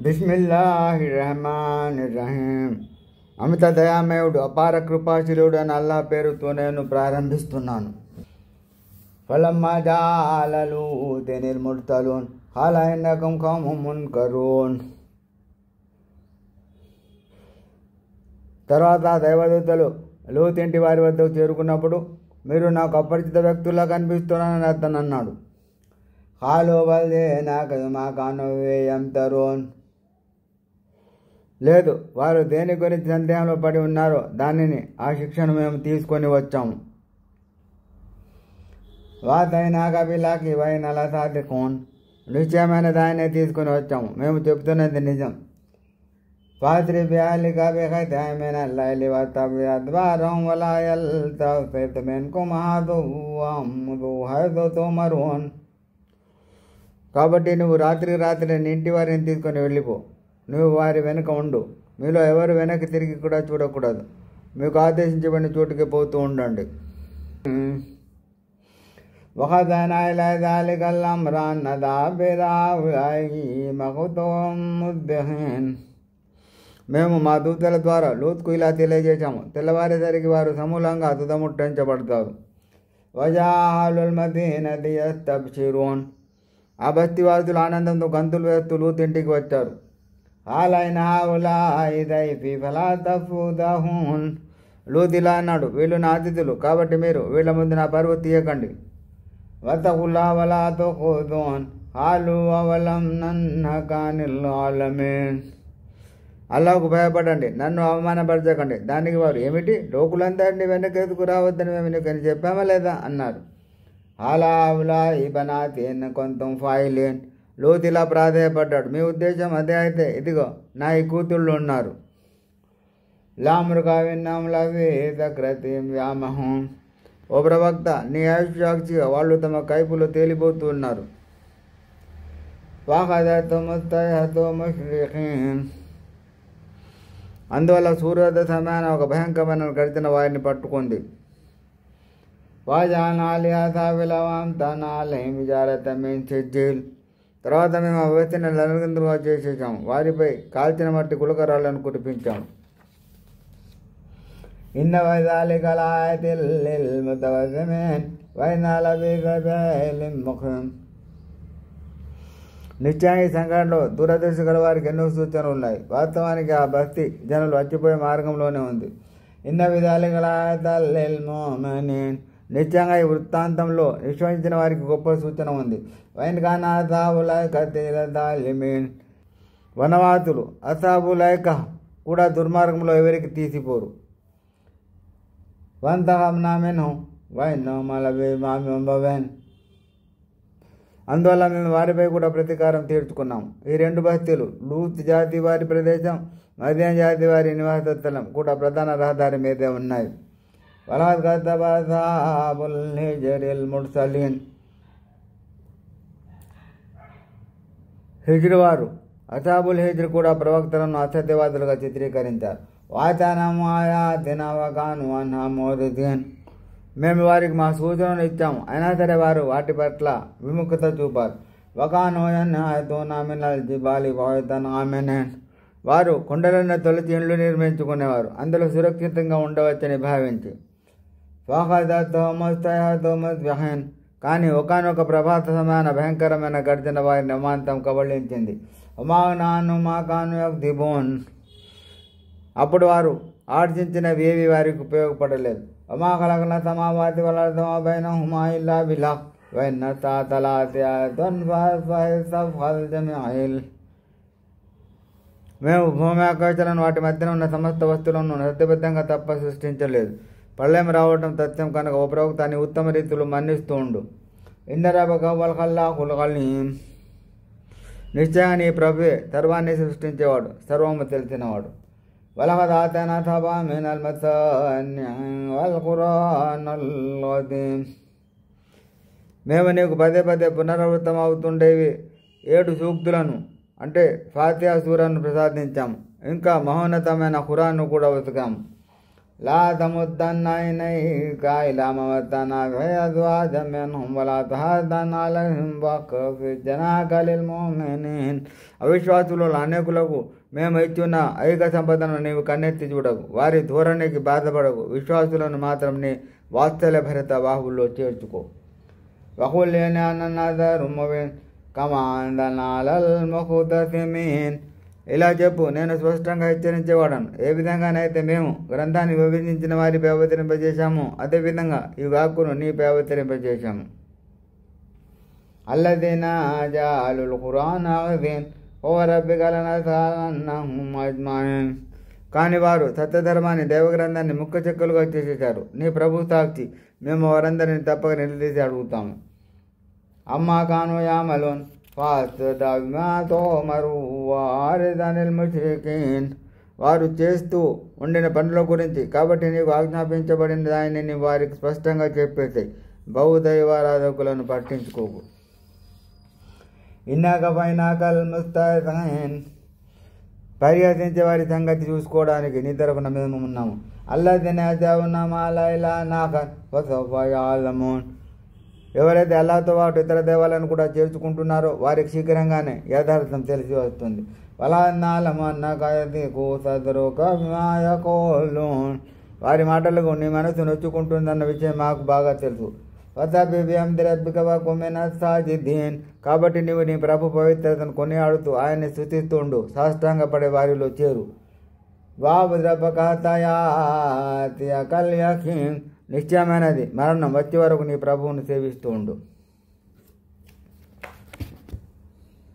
బిస్మిల్లాహిర్రహమానిర్రహీం. అమిత దయామయుడు అపార కృపాశీలుడు అని అల్లా పేరుతో నేను ప్రారంభిస్తున్నాను. ఫలమ్మా జాలలు తెనిల్ ముర్సలూన్ ఖాలా ఇన్నకుం ఖౌమున్ మున్కరూన్. తర్వాత దైవదూతలు లూత్ ఇంటి వారి వద్దకు చేరుకున్నప్పుడు, మీరు నాకు అపరిచిత వ్యక్తుల్లా కనిపిస్తున్నానని అతను అన్నాడు. ఖాలు బల్ నాకు మా కాను యంతరూన్. లేదు, వారు దేని గురించి సందేహంలో పడి ఉన్నారో దానిని, ఆ శిక్షను మేము తీసుకొని వచ్చాము. వాతైనా కబిలాకి వైనల సాధికోన్. నిశ్చయమైన దాన్నే తీసుకొని వచ్చాము, మేము చెప్తున్నది నిజం. ఫాత్రి బ్యాలి కబిఖైతైమిన లైలి వతబి అద్వారం వలా యల్తఫిత్ మిన్కుమ్ అదువ్వం హైదు తుమరూన్. కాబట్టి నువ్వు రాత్రి నీ ఇంటి వారిని తీసుకొని వెళ్ళిపో. నువ్వు వారి వెనుక ఉండు. మీలో ఎవరు వెనక్కి తిరిగి కూడా చూడకూడదు. మీకు ఆదేశించబడిన చోటుకి పోతూ ఉండండి. మేము మా దూతల ద్వారా లూత్కు ఇలా తెలియజేశాము. తెల్లవారేసరికి వారు సమూలంగా తుదముట్టించబడతారు. వజాలుల్ మదీనతి యస్తబ్షిరూన్. ఆ బస్తీవాసులు ఆనందంతో గంతులు వేస్తూ లూత్ ఇంటికి వచ్చారు. లూత్ ఇలా అన్నాడు, వీళ్ళు నా అతిథులు, కాబట్టి మీరు వీళ్ళ ముందు నా పరువు తీయకండి. వతకుల్లా వలా తుఖుదూన్ హాలు అవలం నన్నకానిల్ ఆలమీన్. అల్లాహ్కు భయపడండి, నన్ను అవమానపరచకండి. దానికి వారు, ఏమిటి, లోకులందరినీ వెనకెందుకు రావద్దని మేము నీకు చెప్పామా లేదా అన్నారు. హాలావులా ఇబనాతీన్ కొంతం ఫాయిలేన్. లూత్ ఇలా ప్రాధేయపడ్డాడు, మీ ఉద్దేశం అదే అయితే ఇదిగో నా ఈ కూతుళ్ళు ఉన్నారు. లామృగా విన్నాంలవి దక్రతీం వ్యామహం. ఓ ప్రవక్త, నీ ఆయుష్యాక్షిగా వాళ్ళు తమ కైపులో తేలిపోతూ ఉన్నారు. అందువల్ల సూర్యోదయ సమయాన ఒక భయంకరమైన గర్జన వారిని పట్టుకుంది. తర్వాత మేము ఆ వ్యక్తిని నలుగుందులుగా చేసేసాము. వారిపై కాల్చిన మట్టి గులకరాలను కురిపించాము. ఇన్న వైదాలిక లాయతిల్ లిల్ ముతవస్సిమీన్ వైనా లబీబిల్ ముఖం. నిశ్చయంగా ఈ సంఘటనలో దురదృష్టి గల వారికి ఎన్నో సూచనలు ఉన్నాయి. వాస్తవానికి ఆ బస్తీ జనులు వచ్చిపోయే మార్గంలోనే ఉంది. ఇన్న విధాలిక లాయతిల్ లిల్ ముమినీన్. నిశ్చయంగా ఈ వృత్తాంతంలో విశ్వసించిన వారికి గొప్ప సూచన ఉంది. వనవాతులు అసాబులైక కూడా దుర్మార్గంలో ఎవరికి తీసిపోరు. అందువల్ల మేము వారిపై కూడా ప్రతీకారం తీర్చుకున్నాం. ఈ రెండు బస్తీలు లూత్ జాతి వారి ప్రదేశం, మదీన్ జాతి వారి నివాస స్థలం కూడా ప్రధాన రహదారి మీదే ఉన్నాయి. హిజ్ర్ వారు అసాబుల్ హిజ్ర్ కూడా ప్రవక్తలను అసత్యవాదులుగా చిత్రీకరించారు. మేము వారికి మా సూచనలు ఇచ్చాము, అయినా సరే వారు వాటి పట్ల విముఖత చూపారు. వారు కొండలను తొలచి ఇండ్లు నిర్మించుకునేవారు, అందులో సురక్షితంగా ఉండవచ్చని భావించి. కానీ ఒకానొక ప్రభాత సమాన భయంకరమైన గర్జన వారిని అమాంతం కబళించింది. అప్పుడు వారు ఆర్జించినవి ఏవి వారికి ఉపయోగపడలేదు. సమావాతి మేము భూమి ఆకాశాలను వాటి మధ్యన ఉన్న సమస్త వస్తువులను సత్యబద్ధంగా తప్ప సృష్టించలేదు. ప్రళయం రావటం సత్యం కనుక ఓ ప్రవక్త అని ఉత్తమ రీతిలో మన్నిస్తూ ఉండు. నిశ్చయంగా నీ ప్రభువే సర్వాన్ని సృష్టించేవాడు, సర్వము తెలిసినవాడు. మేము నీకు పదే పదే పునరావృతం అవుతుండేవి 7 సూక్తులను, అంటే ఫాతిహా సూరాను ప్రసాదించాము. ఇంకా మహోన్నతమైన ఖురాన్ను కూడా వెతికాము. లా తముద్దన్న ఇలైకా ఇలా మమత్తనా ఫయజ్వాజ మిన్హుం వలా తహజన్ అలైహిం వఖ్ఫిద్ జనాహక లిల్ ముమినీన్. అవిశ్వాసులలో అనేకులకు మేము ఇచ్చిన ఐక సంపదను నీవు కన్నెత్తి చూడకు, వారి ధోరణికి బాధపడకు, విశ్వాసులను మాత్రం నీ వాత్సల్య భరిత బాహువుల్లో చేర్చుకో. వఖుల్ ఇన్నా నదరు ముబీన్ కమా అంజల్నా అలల్ ముఖ్తసిమీన్. ఇలా చెప్పు, నేను స్పష్టంగా హెచ్చరించేవాడను. ఏ విధంగానైతే మేము గ్రంథాన్ని విభజించిన వారిపై అవతరింపజేశాము, అదేవిధంగా ఈ వాక్కును నీపై అవతరింపజేశాము. అల్లదీనా జఅలుల్ ఖురాన అదీన్ వరబ్బిక లనస్అలన్నహుం అజ్మఈన్. కాని వారు సత్యధర్మాన్ని, దైవగ్రంథాన్ని ముక్క చెక్కలుగా చేసేశారు. నీ ప్రభు సాక్షి, మేము వారందరినీ తప్పక నిలదీసి అడుగుతాము. అమ్మా కాను యామలూన్ ఫాస్టా బిమా తుమరు వఅరిద్ అనిల్ ముష్రికీన్. వారు చేస్తూ ఉండిన పనుల గురించి కాబట్టి నీకు ఆజ్ఞాపించబడిన దానిని నీ వారికి స్పష్టంగా చెప్పేసాయి. బహుదైవారాధకులను పట్టించుకోకు. ఇన్నాక పైనాకల్ ముస్తహీన్. పరిహసించే వారి సంగతి చూసుకోవడానికి నీ తరపున మేము ఉన్నాము. అల్లదీన యదఉన మా లా ఇలాహ ఆఖర్ ఫసౌఫ యఅలమూన్. ఎవరైతే అల్లాహ్తో పాటు ఇతర దేవాలను కూడా చేర్చుకుంటున్నారో వారికి శీఘ్రంగానే యథార్థం తెలిసి వస్తుంది. వలా నఅలము అన్నక యదీకు సద్రుక బిమా యఖూలూన్. వారి మాటలకు నీ మనసు నొచ్చుకుంటుందన్న విషయం మాకు బాగా తెలుసు. ఫసబ్బిహ్ బిహమ్ది రబ్బిక వకున్ మినస్ సాజిదీన్. కాబట్టి నీవు నీ ప్రభు పవిత్రతను కొనియాడుతూ ఆయన్ని స్తుతిస్తూ ఉండు, సాష్టాంగపడే వారిలో చేరు. వాబుద్ రబ్బక హత్తా యఅతియకల్ యకీన్. నిశ్చయమైనది మరణం వచ్చే వరకు నీ ప్రభువును సేవిస్తూ ఉండు.